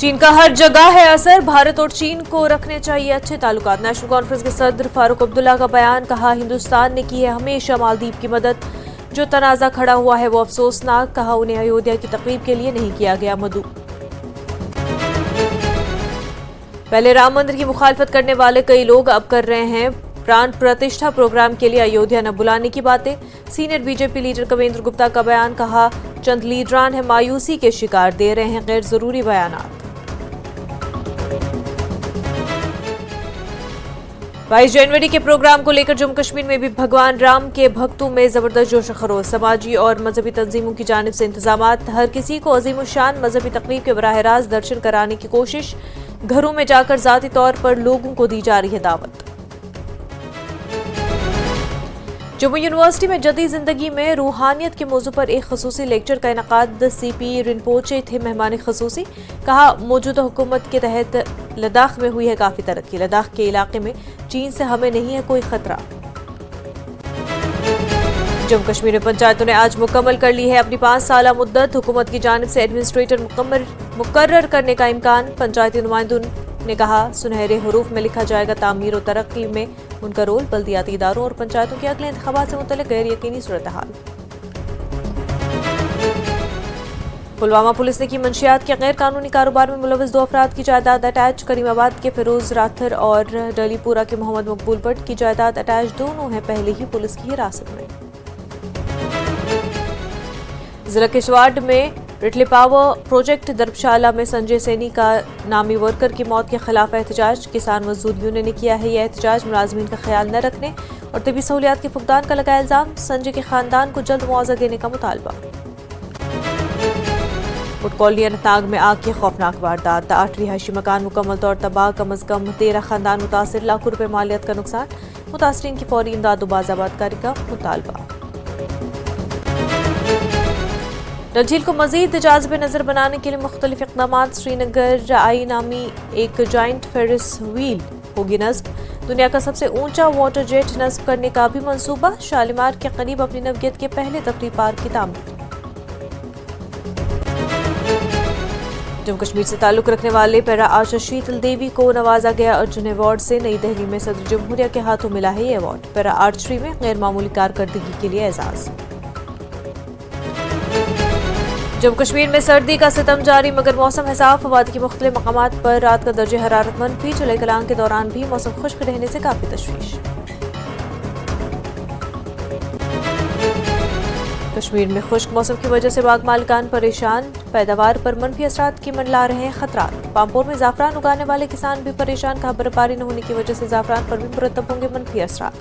चीन का हर जगह है असर, भारत और चीन को रखने चाहिए अच्छे ताल्लुकात। नेशनल कॉन्फ्रेंस के सदर फारूक अब्दुल्ला का बयान, कहा हिंदुस्तान ने की है हमेशा मालदीव की मदद, जो तनाजा खड़ा हुआ है वो अफसोसनाक, कहा उन्हें अयोध्या की तकरीब के लिए नहीं किया गया मदऊ। पहले राम मंदिर की मुखालफत करने वाले कई लोग अब कर रहे हैं प्राण प्रतिष्ठा प्रोग्राम के लिए अयोध्या न बुलाने की बातें। Senior BJP leader Kavendra Gupta का बयान, कहा चंद लीडरान है मायूसी के शिकार, दे रहे हैं गैर जरूरी बयानात। 22 जनवरी के प्रोग्राम को लेकर जम्मू कश्मीर में भी भगवान राम के भक्तों में जबरदस्त जोश खरोश, समाजी और मजहबी तंजीमों की जानिब से इंतजामात, हर किसी को अजीमुशान मजहबी तकरीब के बराह रास्त दर्शन कराने की कोशिश, घरों में जाकर जाती तौर पर लोगों को दी जा रही है दावत। जम्मू यूनिवर्सिटी में जदीद जिंदगी में रूहानियत के मौजू पर एक खसूसी लेक्चर का इनकाद, सीपी रिनपोचे थे मेहमान खसूसी, कहा मौजूदा हुकूमत के तहत लद्दाख में हुई है काफी तरक्की, लद्दाख के इलाके में चीन से हमें नहीं है कोई खतरा। जम्मू कश्मीर में पंचायतों ने आज मुकम्मल कर ली है अपनी 5 साला मुद्दत, हुकूमत की जानिब से एडमिनिस्ट्रेटर मुकर्रर करने का इम्कान, पंचायती नुमाइंदों ने कहा सुनहरे हरूफ में लिखा जाएगा तामीर और तरक्की में उनका रोल, बल्दियाती इदारों और पंचायतों के अगले इंतखाबात से मुतल्लिक गैर यकीनी सूरत हाल। पुलवामा पुलिस ने की मंशियात के गैर कानूनी कारोबार में मुलविस 2 अफराद की जायदाद अटैच, करीमाबाद के फिरोज राथर और डलीपुरा के मोहम्मद मकबूल भट्ट की जायदाद अटैच, दोनों हैं पहले ही पुलिस की हिरासत में। जिला किश्तवाड़ में रिटले पावर प्रोजेक्ट धर्मशाला में संजय सैनी का नामी वर्कर की मौत के खिलाफ एहतजाज, किसान मजदूर यूनियन ने किया है यह एहतजाज, मुलाजमीन का ख्याल न रखने और तबी सहूलियात के फुकदान का लगाया इल्जाम, संजय के खानदान को जल्द मुआवजा देने का मुतालबा। बुट कॉलोनी अनंतनाग में आग की खौफनाक वारदात, 8 रिहायशी मकान मुकम्मल तौर तबाह, कम अज कम 13 खानदान मुतासिर, लाखों रुपए मालियत का नुकसान, मुतासरीन की फौरी इमदाद बाज़ाबादकारी का मुतालबा। डल झील को मजीद जाज़िब नज़र बनाने के लिए मुख्तलिफ इक़दामात, श्रीनगर आई नामी एक जॉइंट फेरिस व्हील होगी नस्ब, दुनिया का सबसे ऊंचा वाटर जेट नस्ब करने का भी मंसूबा, शालीमार के करीब अपनी नवयत के पहले तफरीह पार्क की तामीर। जम्मू कश्मीर से ताल्लुक रखने वाले पैरा आर्चर शीतल देवी को नवाजा गया अर्जुन अवार्ड से, नई दिल्ली में सदर जमहूरिया के हाथों मिला है ये अवार्ड, पैरा आर्चरी में गैर मामूली कारकर्दगी के लिए एजाज। जम्मू कश्मीर में सर्दी का सितम जारी, मगर मौसम है साफ, वादी के मुख्तलिफ मकामात पर रात का दर्जे हरारत मनफी, चले कलां के दौरान भी मौसम खुश्क रहने से काफी तशवीश। कश्मीर में खुश्क मौसम की वजह से बाग मालिकान परेशान, पैदावार पर मनफी असरात की मंडला रहे हैं खतरात, पामपोर में जाफरान उगाने वाले किसान भी परेशान, कहा बर्फबारी न होने की वजह से जाफरान पर भी मुरतब होंगे मनफी असरात।